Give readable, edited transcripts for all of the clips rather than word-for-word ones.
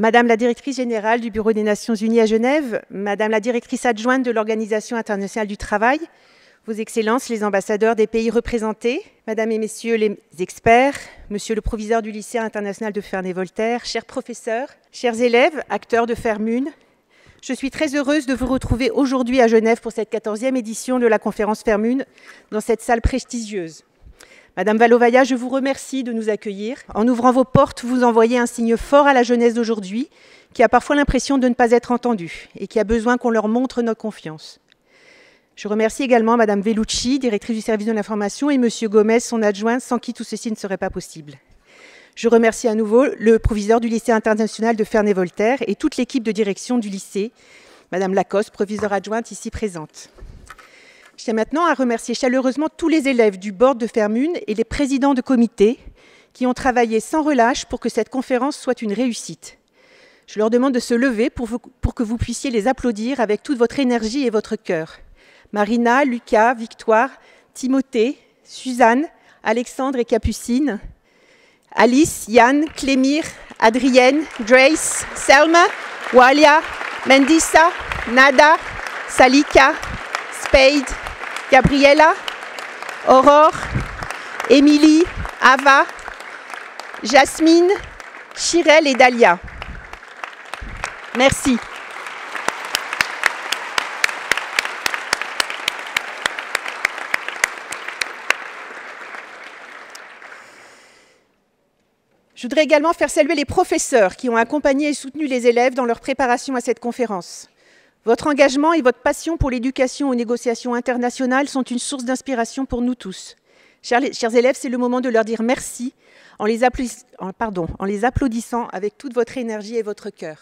Madame la directrice générale du Bureau des Nations Unies à Genève, Madame la directrice adjointe de l'Organisation internationale du travail, Vos Excellences, les ambassadeurs des pays représentés, Mesdames et Messieurs les experts, Monsieur le proviseur du lycée international de Ferney-Voltaire, chers professeurs, chers élèves, acteurs de Fairmune, je suis très heureuse de vous retrouver aujourd'hui à Genève pour cette 14e édition de la conférence Fairmune dans cette salle prestigieuse. Madame Valovaya, je vous remercie de nous accueillir. En ouvrant vos portes, vous envoyez un signe fort à la jeunesse d'aujourd'hui, qui a parfois l'impression de ne pas être entendue et qui a besoin qu'on leur montre notre confiance. Je remercie également Madame Vellucci, directrice du service de l'information, et Monsieur Gomez, son adjoint, sans qui tout ceci ne serait pas possible. Je remercie à nouveau le proviseur du lycée international de Ferney-Voltaire et toute l'équipe de direction du lycée, Madame Lacoste, proviseure adjointe ici présente. Je tiens maintenant à remercier chaleureusement tous les élèves du board de Fairmune et les présidents de comité qui ont travaillé sans relâche pour que cette conférence soit une réussite. Je leur demande de se lever pour que vous puissiez les applaudir avec toute votre énergie et votre cœur. Marina, Lucas, Victoire, Timothée, Suzanne, Alexandre et Capucine, Alice, Yann, Clémire, Adrienne, Grace, Selma, Walia, Mendissa, Nada, Salika, Spade, Gabriella, Aurore, Émilie, Ava, Jasmine, Chirel et Dalia. Merci. Je voudrais également faire saluer les professeurs qui ont accompagné et soutenu les élèves dans leur préparation à cette conférence. Votre engagement et votre passion pour l'éducation aux négociations internationales sont une source d'inspiration pour nous tous. Chers élèves, c'est le moment de leur dire merci en les applaudissant avec toute votre énergie et votre cœur.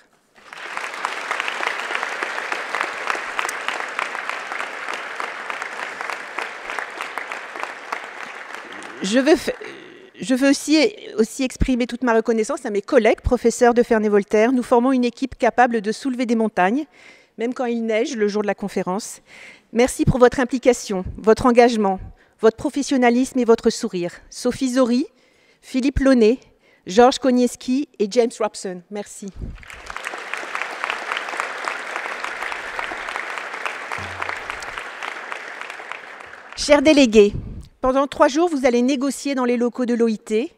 Je veux aussi exprimer toute ma reconnaissance à mes collègues, professeurs de Ferney-Voltaire. Nous formons une équipe capable de soulever des montagnes, même quand il neige le jour de la conférence. Merci pour votre implication, votre engagement, votre professionnalisme et votre sourire. Sophie Zori, Philippe Launay, Georges Konieski et James Robson. Merci. Chers délégués, pendant 3 jours, vous allez négocier dans les locaux de l'OIT.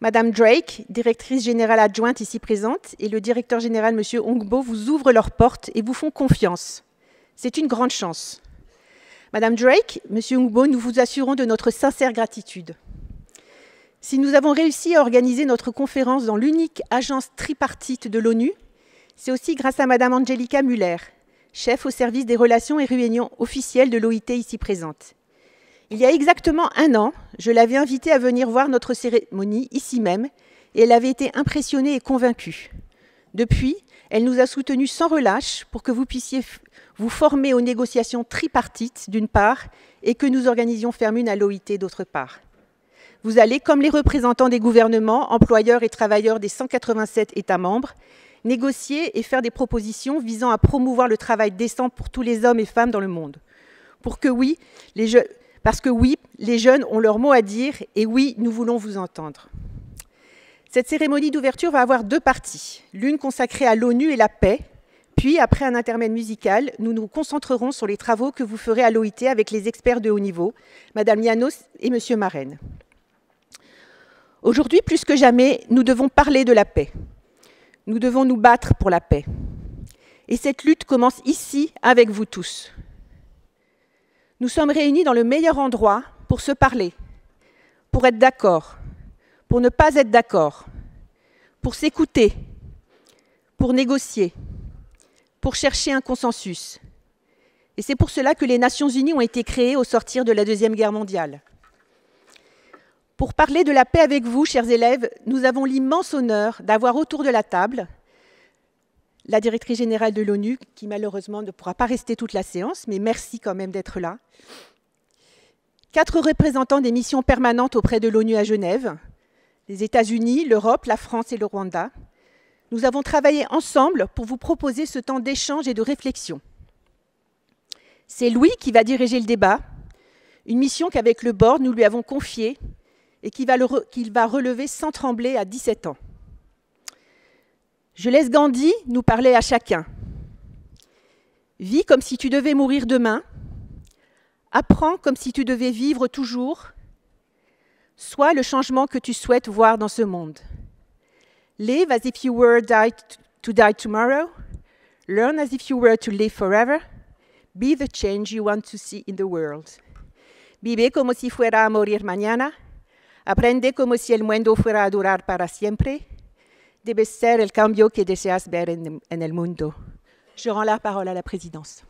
Madame Drake, directrice générale adjointe ici présente, et le directeur général, Monsieur Ongbo, vous ouvrent leurs portes et vous font confiance. C'est une grande chance. Madame Drake, Monsieur Ongbo, nous vous assurons de notre sincère gratitude. Si nous avons réussi à organiser notre conférence dans l'unique agence tripartite de l'ONU, c'est aussi grâce à Madame Angelica Müller, chef au service des relations et réunions officielles de l'OIT ici présente. Il y a exactement 1 an, je l'avais invitée à venir voir notre cérémonie ici même et elle avait été impressionnée et convaincue. Depuis, elle nous a soutenus sans relâche pour que vous puissiez vous former aux négociations tripartites d'une part et que nous organisions Fairmune à l'OIT d'autre part. Vous allez, comme les représentants des gouvernements, employeurs et travailleurs des 187 États membres, négocier et faire des propositions visant à promouvoir le travail décent pour tous les hommes et femmes dans le monde. Parce que oui, les jeunes ont leur mot à dire et oui, nous voulons vous entendre. Cette cérémonie d'ouverture va avoir 2 parties, l'une consacrée à l'ONU et la paix, puis après un intermède musical, nous nous concentrerons sur les travaux que vous ferez à l'OIT avec les experts de haut niveau, Madame Llanos et Monsieur Marraine. Aujourd'hui, plus que jamais, nous devons parler de la paix. Nous devons nous battre pour la paix. Et cette lutte commence ici avec vous tous. Nous sommes réunis dans le meilleur endroit pour se parler, pour être d'accord, pour ne pas être d'accord, pour s'écouter, pour négocier, pour chercher un consensus. Et c'est pour cela que les Nations Unies ont été créées au sortir de la Deuxième Guerre mondiale. Pour parler de la paix avec vous, chers élèves, nous avons l'immense honneur d'avoir autour de la table la directrice générale de l'ONU, qui malheureusement ne pourra pas rester toute la séance, mais merci quand même d'être là. 4 représentants des missions permanentes auprès de l'ONU à Genève, les États-Unis, l'Europe, la France et le Rwanda. Nous avons travaillé ensemble pour vous proposer ce temps d'échange et de réflexion. C'est Louis qui va diriger le débat, une mission qu'avec le board, nous lui avons confiée et qu'il va relever sans trembler à 17 ans. Je laisse Gandhi nous parler à chacun. Vis comme si tu devais mourir demain. Apprends comme si tu devais vivre toujours. Sois le changement que tu souhaites voir dans ce monde. Live as if you were to die tomorrow. Learn as if you were to live forever. Be the change you want to see in the world. Vive como si fuera a morir mañana. Aprende como si el mundo fuera a durar para siempre. Debes ser el cambio que deseas ver en el mundo. Je rends la parole à la présidence.